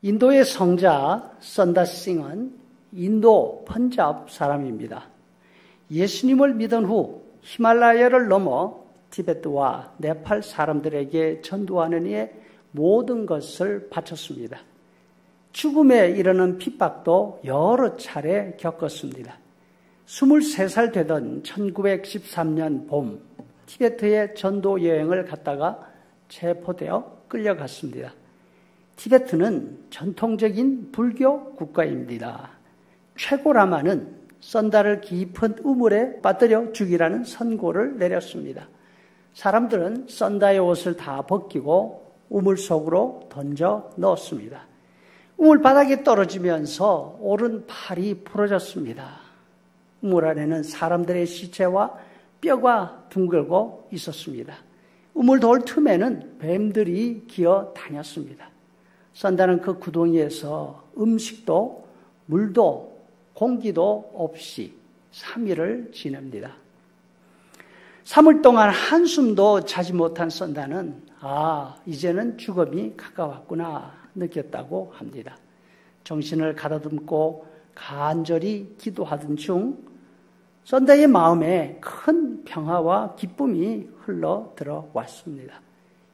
인도의 성자 선다싱은 인도 펀잡 사람입니다. 예수님을 믿은 후 히말라야를 넘어 티베트와 네팔 사람들에게 전도하는 이의 모든 것을 바쳤습니다. 죽음에 이르는 핍박도 여러 차례 겪었습니다. 23살 되던 1913년 봄 티베트에 전도 여행을 갔다가 체포되어 끌려갔습니다. 티베트는 전통적인 불교 국가입니다. 최고라마는 선다를 깊은 우물에 빠뜨려 죽이라는 선고를 내렸습니다. 사람들은 선다의 옷을 다 벗기고 우물 속으로 던져 넣었습니다. 우물 바닥에 떨어지면서 오른팔이 부러졌습니다. 우물 안에는 사람들의 시체와 뼈가 둥글고 있었습니다. 우물 돌 틈에는 뱀들이 기어 다녔습니다. 선다는 그 구덩이에서 음식도 물도 공기도 없이 3일을 지냅니다. 3일 동안 한숨도 자지 못한 선다는 이제는 죽음이 가까웠구나 느꼈다고 합니다. 정신을 가다듬고 간절히 기도하던 중 선다의 마음에 큰 평화와 기쁨이 흘러 들어왔습니다.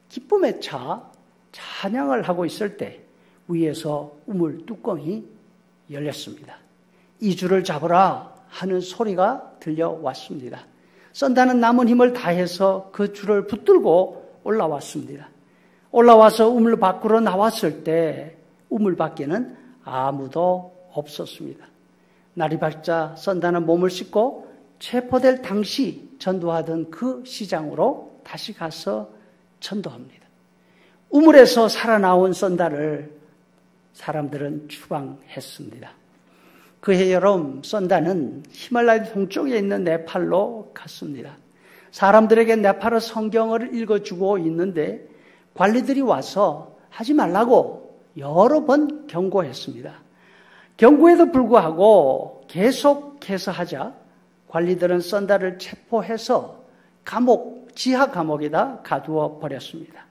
기쁨에 차 찬양을 하고 있을 때 위에서 우물 뚜껑이 열렸습니다. 이 줄을 잡으라 하는 소리가 들려왔습니다. 선다는 남은 힘을 다해서 그 줄을 붙들고 올라왔습니다. 올라와서 우물 밖으로 나왔을 때 우물 밖에는 아무도 없었습니다. 날이 밝자 선다는 몸을 씻고 체포될 당시 전도하던 그 시장으로 다시 가서 전도합니다. 우물에서 살아나온 선다를 사람들은 추방했습니다. 그해 여름 선다는 히말라야 동쪽에 있는 네팔로 갔습니다. 사람들에게 네팔어 성경을 읽어주고 있는데 관리들이 와서 하지 말라고 여러 번 경고했습니다. 경고에도 불구하고 계속해서 하자 관리들은 선다를 체포해서 지하 감옥에다 가두어 버렸습니다.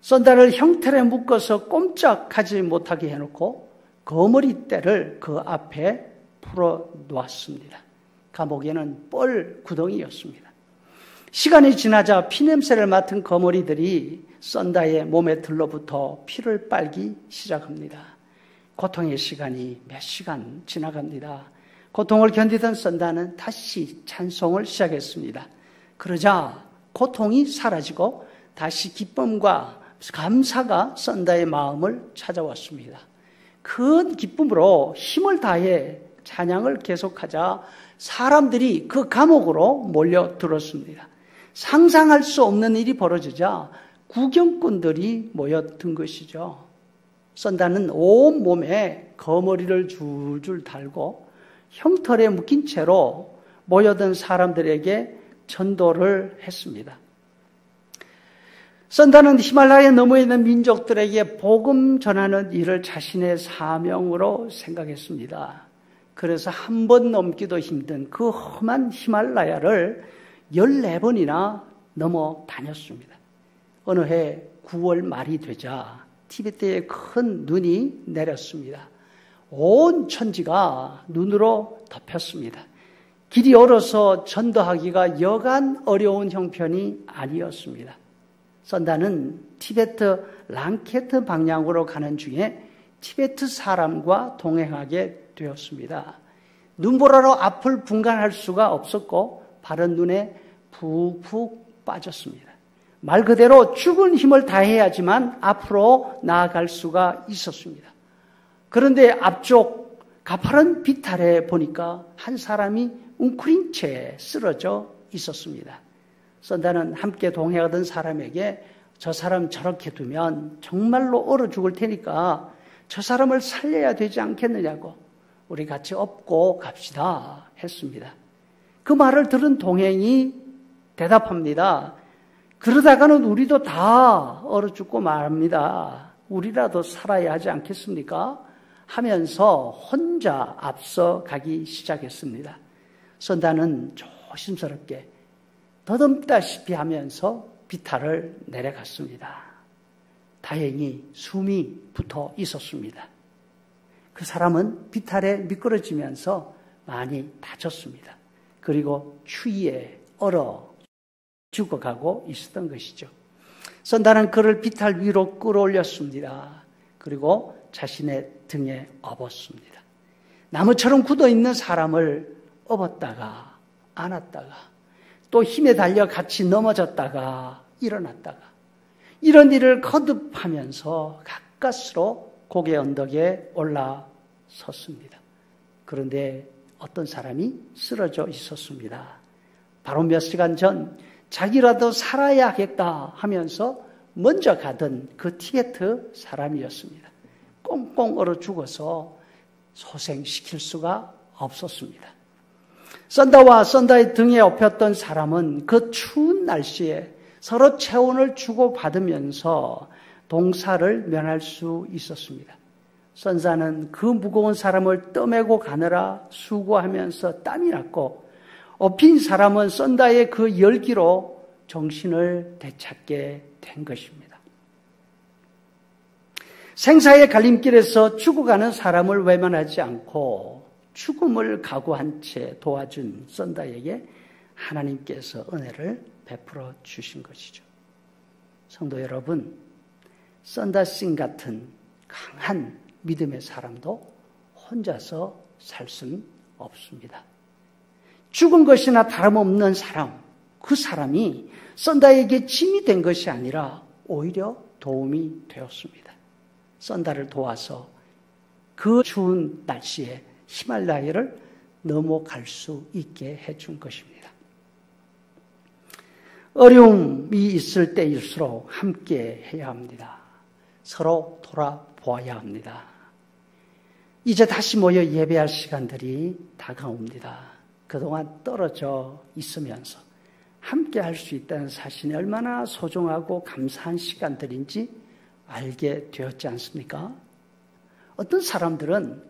선다를 형틀에 묶어서 꼼짝하지 못하게 해놓고 거머리대를 그 앞에 풀어 놓았습니다. 감옥에는 뻘 구덩이였습니다. 시간이 지나자 피냄새를 맡은 거머리들이 선다의 몸에 들러붙어 피를 빨기 시작합니다. 고통의 시간이 몇 시간 지나갑니다. 고통을 견디던 선다는 다시 찬송을 시작했습니다. 그러자 고통이 사라지고 다시 기쁨과 감사가 선다의 마음을 찾아왔습니다. 큰 기쁨으로 힘을 다해 찬양을 계속하자 사람들이 그 감옥으로 몰려들었습니다. 상상할 수 없는 일이 벌어지자 구경꾼들이 모여든 것이죠. 선다는 온몸에 거머리를 줄줄 달고 형털에 묶인 채로 모여든 사람들에게 전도를 했습니다. 선다는 히말라야 너머에 있는 민족들에게 복음 전하는 일을 자신의 사명으로 생각했습니다. 그래서 한 번 넘기도 힘든 그 험한 히말라야를 14번이나 넘어 다녔습니다. 어느 해 9월 말이 되자 티베트에 큰 눈이 내렸습니다. 온 천지가 눈으로 덮였습니다. 길이 얼어서 전도하기가 여간 어려운 형편이 아니었습니다. 선다는 티베트 랑케트 방향으로 가는 중에 티베트 사람과 동행하게 되었습니다. 눈보라로 앞을 분간할 수가 없었고 바른 눈에 푹푹 빠졌습니다. 말 그대로 죽은 힘을 다해야지만 앞으로 나아갈 수가 있었습니다. 그런데 앞쪽 가파른 비탈에 보니까 한 사람이 웅크린 채 쓰러져 있었습니다. 선다는 함께 동행하던 사람에게 저 사람 저렇게 두면 정말로 얼어 죽을 테니까 저 사람을 살려야 되지 않겠느냐고 우리 같이 업고 갑시다 했습니다. 그 말을 들은 동행이 대답합니다. 그러다가는 우리도 다 얼어 죽고 말합니다. 우리라도 살아야 하지 않겠습니까? 하면서 혼자 앞서 가기 시작했습니다. 선다는 조심스럽게 더듬다시피 하면서 비탈을 내려갔습니다. 다행히 숨이 붙어 있었습니다. 그 사람은 비탈에 미끄러지면서 많이 다쳤습니다. 그리고 추위에 얼어 죽어가고 있었던 것이죠. 선다는 그를 비탈 위로 끌어올렸습니다. 그리고 자신의 등에 업었습니다. 나무처럼 굳어있는 사람을 업었다가 안았다가 또 힘에 달려 같이 넘어졌다가 일어났다가 이런 일을 거듭하면서 가까스로 고개 언덕에 올라섰습니다. 그런데 어떤 사람이 쓰러져 있었습니다. 바로 몇 시간 전 자기라도 살아야겠다 하면서 먼저 가던 그 티베트 사람이었습니다. 꽁꽁 얼어 죽어서 소생시킬 수가 없었습니다. 선다와 선다의 등에 업혔던 사람은 그 추운 날씨에 서로 체온을 주고받으면서 동사를 면할 수 있었습니다. 선사는 그 무거운 사람을 떠매고 가느라 수고하면서 땀이 났고 업힌 사람은 선다의 그 열기로 정신을 되찾게 된 것입니다. 생사의 갈림길에서 죽어가는 사람을 외면하지 않고 죽음을 각오한 채 도와준 선다에게 하나님께서 은혜를 베풀어 주신 것이죠. 성도 여러분, 선다신 같은 강한 믿음의 사람도 혼자서 살 수는 없습니다. 죽은 것이나 다름없는 사람, 그 사람이 선다에게 짐이 된 것이 아니라 오히려 도움이 되었습니다. 선다를 도와서 그 추운 날씨에 히말라야를 넘어갈 수 있게 해준 것입니다. 어려움이 있을 때일수록 함께 해야 합니다. 서로 돌아보아야 합니다. 이제 다시 모여 예배할 시간들이 다가옵니다. 그동안 떨어져 있으면서 함께 할 수 있다는 사실이 얼마나 소중하고 감사한 시간들인지 알게 되었지 않습니까? 어떤 사람들은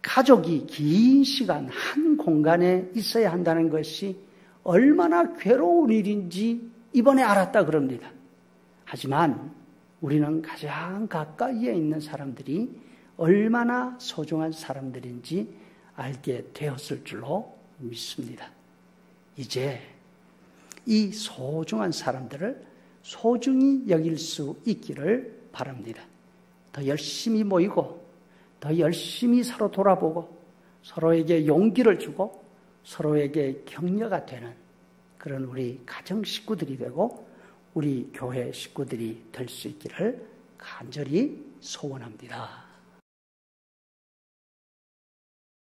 가족이 긴 시간 한 공간에 있어야 한다는 것이 얼마나 괴로운 일인지 이번에 알았다 그럽니다. 하지만 우리는 가장 가까이에 있는 사람들이 얼마나 소중한 사람들인지 알게 되었을 줄로 믿습니다. 이제 이 소중한 사람들을 소중히 여길 수 있기를 바랍니다. 더 열심히 모이고 더 열심히 서로 돌아보고 서로에게 용기를 주고 서로에게 격려가 되는 그런 우리 가정 식구들이 되고 우리 교회 식구들이 될 수 있기를 간절히 소원합니다.